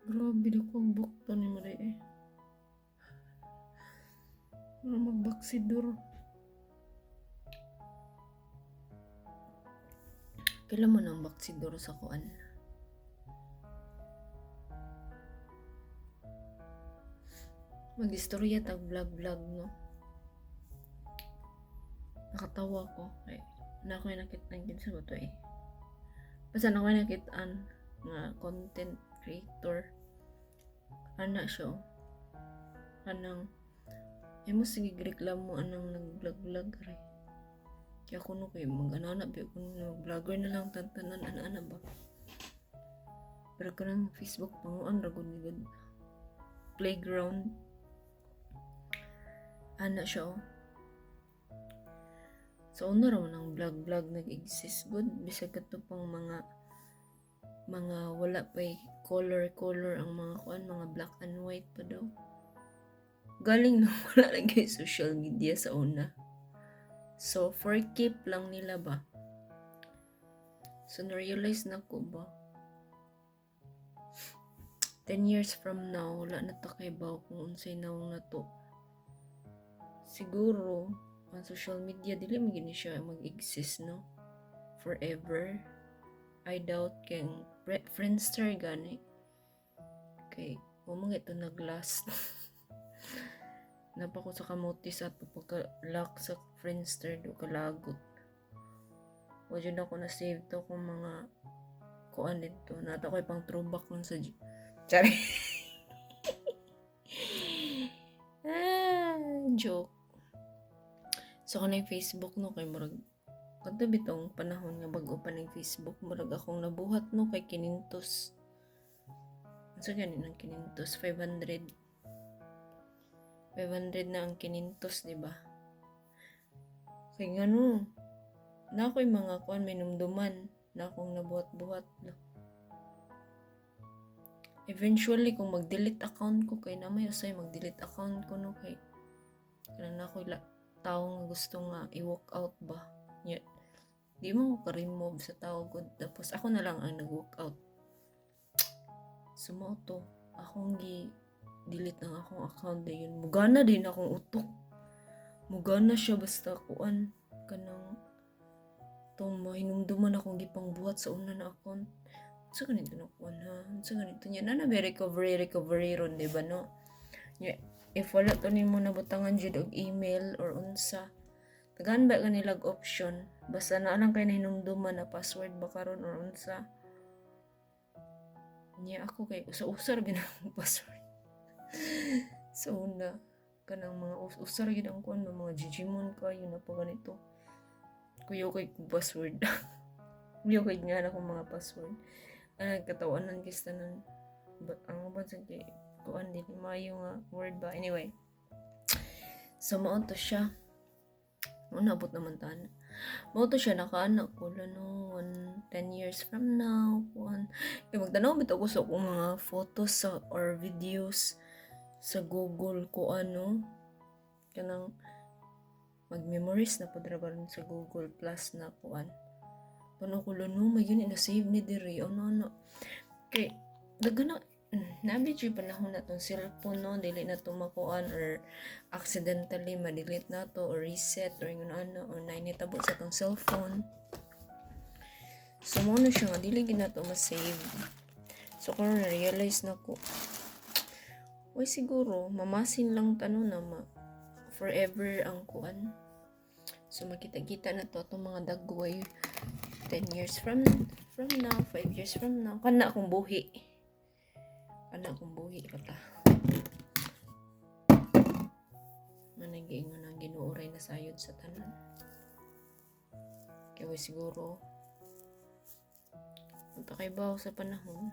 Grabe na ko ang bukto ni Maria eh. Wala magbaksidor. Kailan mo nang baksidor sa kuan? Mag-istorya tag vlog-vlog no. Nakatawa ko. Ay, na ako yung nakita sa bato eh. Basta na ako yung nakitaan nga content creator. Ana siya oh. Anang mo sige reklamo anang nag-vlog-vlog rin. Kaya kuno kayo mag-anana ba kung vlogger na lang tantanan ana ba. Pero kanang Facebook panguan ragon ni good playground. Ana siya oh. So una ra man ang vlog nag-exist good bisag kadto pang mga wala pa color ang mga kuan mga black and white pa daw. Galing na wala lagi social media sa una. So, for keep lang nila ba? So, na-realize na ko ba? 10 years from now, wala na ta kay ba kung unsay nawang na to. Siguro, ang social media, dili magiging siya mag-exist, no? Forever. I doubt kay Friendster gani. Okay, umang ito nag-last. Napa ko sa kamutis at pagka-lock sa Friendster do kalagot. Wala na ako na-save to kung mga kuan dito. Nata ko pang throwback nun sa Sorry. Joke. So kanay Facebook no kay murag kadto bitong panahon nga bag-o pa ning Facebook murag akong nabuhat no kay kinintos. Unsa ganin ang kinintos 500 na ang kinintos, di ba? Kaya nga no, na ako'y mga kuan may numduman na akong nabuhat-buhat. Eventually, kung mag-delete account ko, kay na may usay mag-delete account ko, no, kay na ako'y tao nga gusto nga i-walk out ba. Yeah. Di mo ko ka-remove sa tao ko. Tapos ako na lang ang nag-walk out. Sumo to. Akong delete ng akong account na yun. Mugana din akong utok. Mugana siya basta kuan kanang tong mahinumduman akong gipang buhat sa una na account. Sa ganito na kuan ha. Sa ganito niya. Na may recovery ron, diba no? Yeah. If wala to nimo nabutangan jud og email or unsa. Tagaan ba kanilag option. Basta na lang kay nahinumduman na password ba karon or unsa. Niya ako kay usa-usar ginang password. So una kanang mga usar gid ang kuan mga Digimon kayo na pa ganito kuyo kay password kuyo kay nga na akong mga password katawanan kis tanan ang uban sa kay kuan din mayo nga word ba anyway. So mao to siya unabot naman tan mao to siya nakaanak ko no 10 years from now kuan kay magtanaw bitaw ko sa akong mga photos or videos sa Google ko kanang mag-memories na padrabaron sa Google Plus na kuan. Pano ko no may yun na-save ni diri ano. Kay daghan na nabi jud panahon na tong cellphone no dili na to makuan or accidentally ma-delete na to or reset or ano or nainitabo sa tong cellphone. So mo na siya nga dili gid na to ma-save. So karon na-realize na ko Uy, siguro, mamasin lang tanong na forever ang kuan. So, makita-kita na to itong mga dagway 10 years from now, 5 years from now. Kana akong buhi. Kata. Managing nga ginuuray na sayod sa tanan. Kaya siguro, magpakaibaw sa panahon,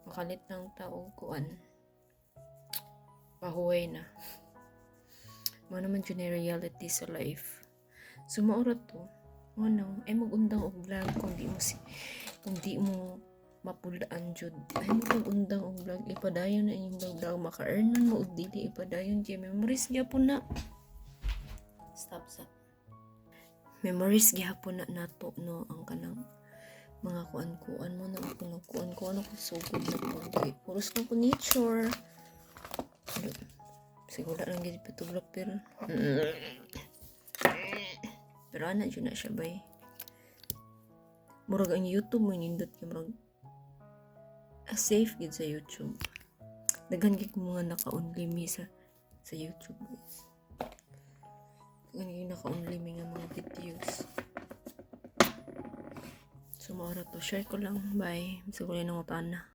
makalit ng tao kuan. Pahuway na. Mga naman yun reality sa life. So, maorat to. Mag-undang og vlog kung di mo mapulaan jud. Mag-undang og vlog. Ipadayon na inyong vlog. Maka-earnan mo og dili. Ipadayon kay memories gyapon na. Stop. Memories gyapon na nato no ang kanang mga kuan-kuan mo na ako nagkuan ko ko ano ko sugod na po. Okay. Puros na po nature. Siguro lang gid photographer. Pero ana jud na siya bay. Murag ang YouTube mo nindot kay murag safe gid sa YouTube. Daghan gid mga naka-only me sa YouTube guys. Daghan gid naka-only me nga mga videos. So, maura to. Share ko lang. Bye. Gusto ko rin ng utana.